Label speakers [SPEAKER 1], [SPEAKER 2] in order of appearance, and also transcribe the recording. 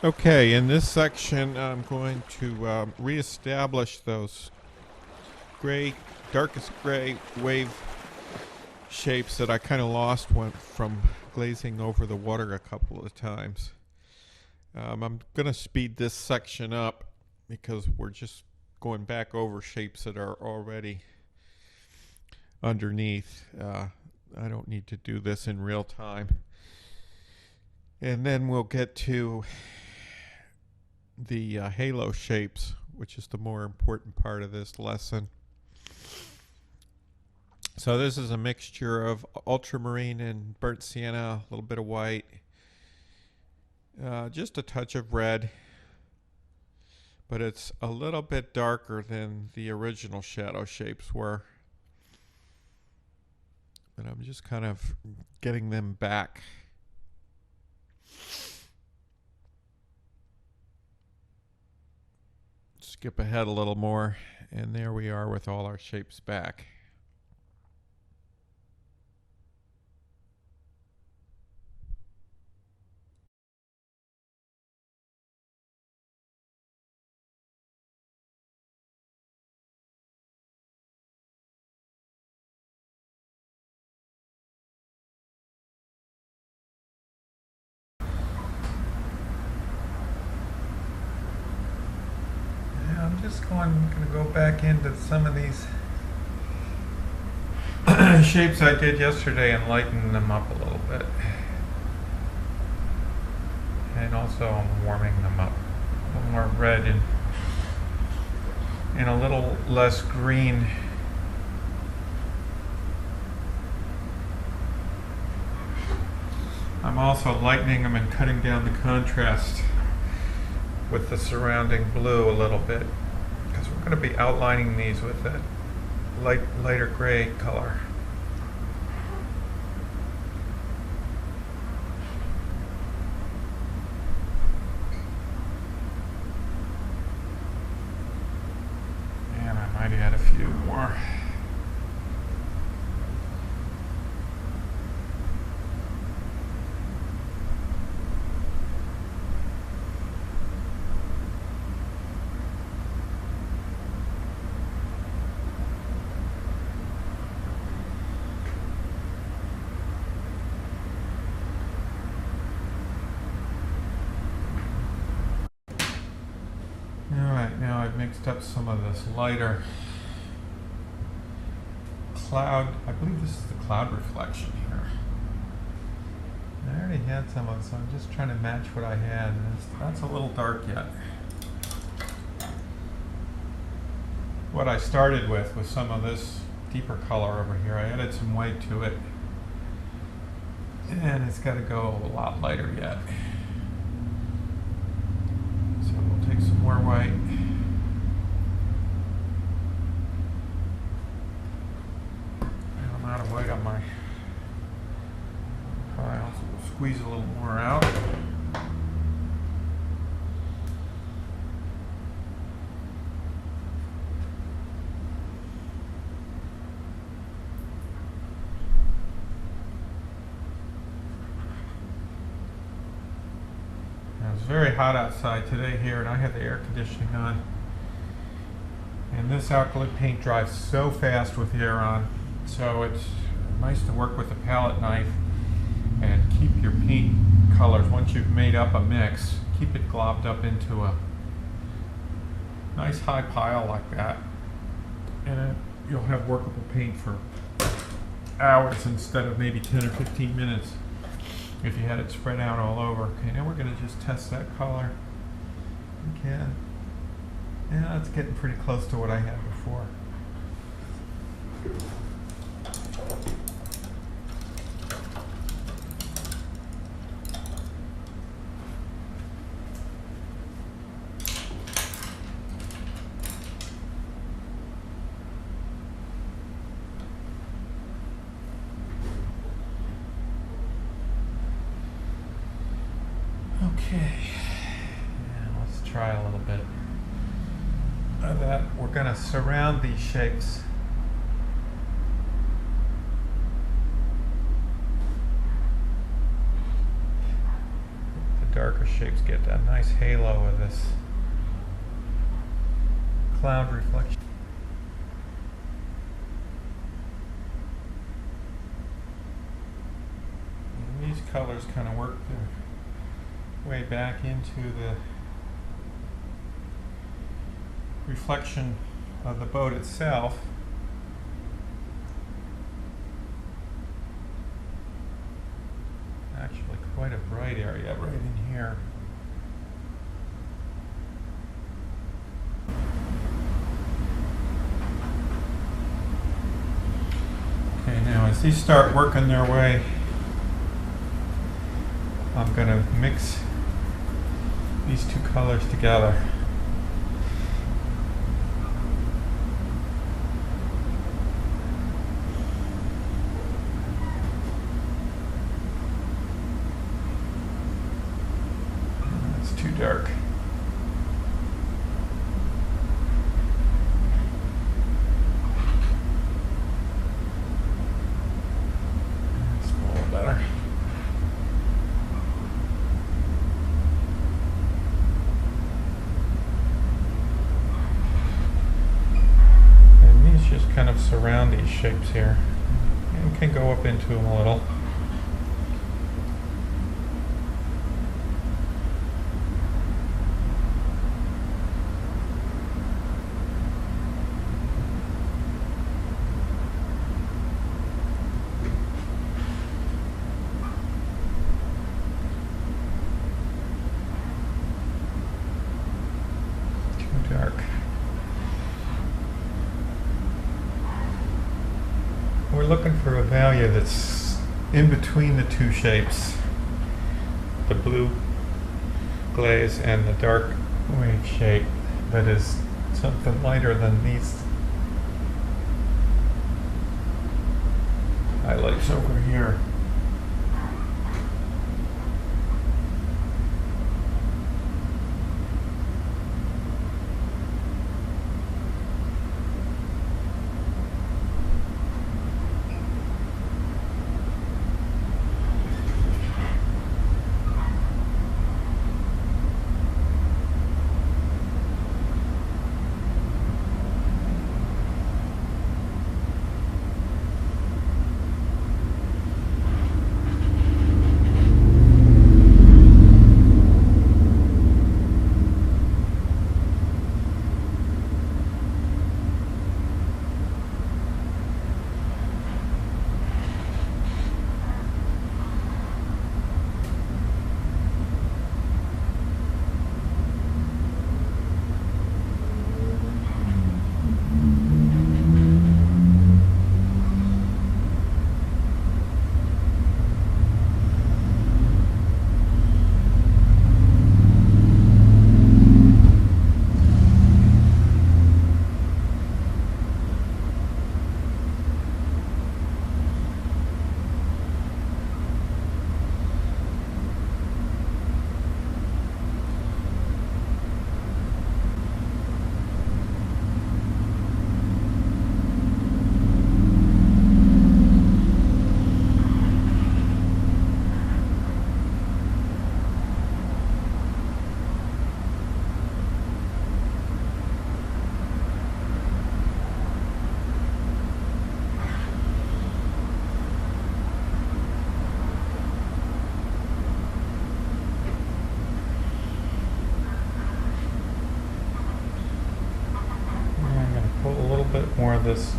[SPEAKER 1] Okay, in this section, I'm going to reestablish those gray, darkest gray wave shapes that I kind of lost from glazing over the water a couple of times. I'm going to speed this section up because we're just going back over shapes that are already underneath. I don't need to do this in real time. And then we'll get to the halo shapes, which is the more important part of this lesson. So this is a mixture of ultramarine and burnt sienna, a little bit of white, just a touch of red, but it's a little bit darker than the original shadow shapes were. But I'm just kind of getting them back. Skip ahead a little more, and there we are with all our shapes back. I'm just going to go back into some of these shapes I did yesterday and lighten them up a little bit. And also I'm warming them up. A little more red and a little less green. I'm also lightening them and cutting down the contrast with the surrounding blue a little bit, because we're going to be outlining these with that lighter gray color. And I might add a few more. Alright, now I've mixed up some of this lighter cloud. I believe this is the cloud reflection here. I already had some of it, so I'm just trying to match what I had. And that's a little dark yet. What I started with was some of this deeper color over here. I added some white to it. And it's got to go a lot lighter yet. Take some more white. And I'm out of white on my pile, so we'll squeeze a little more out. It's very hot outside today here, and I have the air conditioning on. And this alkali paint dries so fast with the air on, so it's nice to work with a palette knife and keep your paint colors, once you've made up a mix, keep it globbed up into a nice high pile like that, and you'll have workable paint for hours instead of maybe 10 or 15 minutes. If you had it spread out all over. Okay, now we're going to just test that color. Okay. Yeah, it's getting pretty close to what I had before. Okay, now let's try a little bit of that. We're going to surround these shapes darker shapes get that nice halo of this cloud reflection. And these colors kind of work their way back into the reflection of the boat itself. Actually quite a bright area right in here. Okay, now as these start working their way, I'm going to mix these two colors together. Too dark. That's a little better. And these just kind of surround these shapes here and can go up into them a little. Dark. We're looking for a value that's in between the two shapes, the blue glaze and the dark wave shape, that is something lighter than these highlights over here. More of this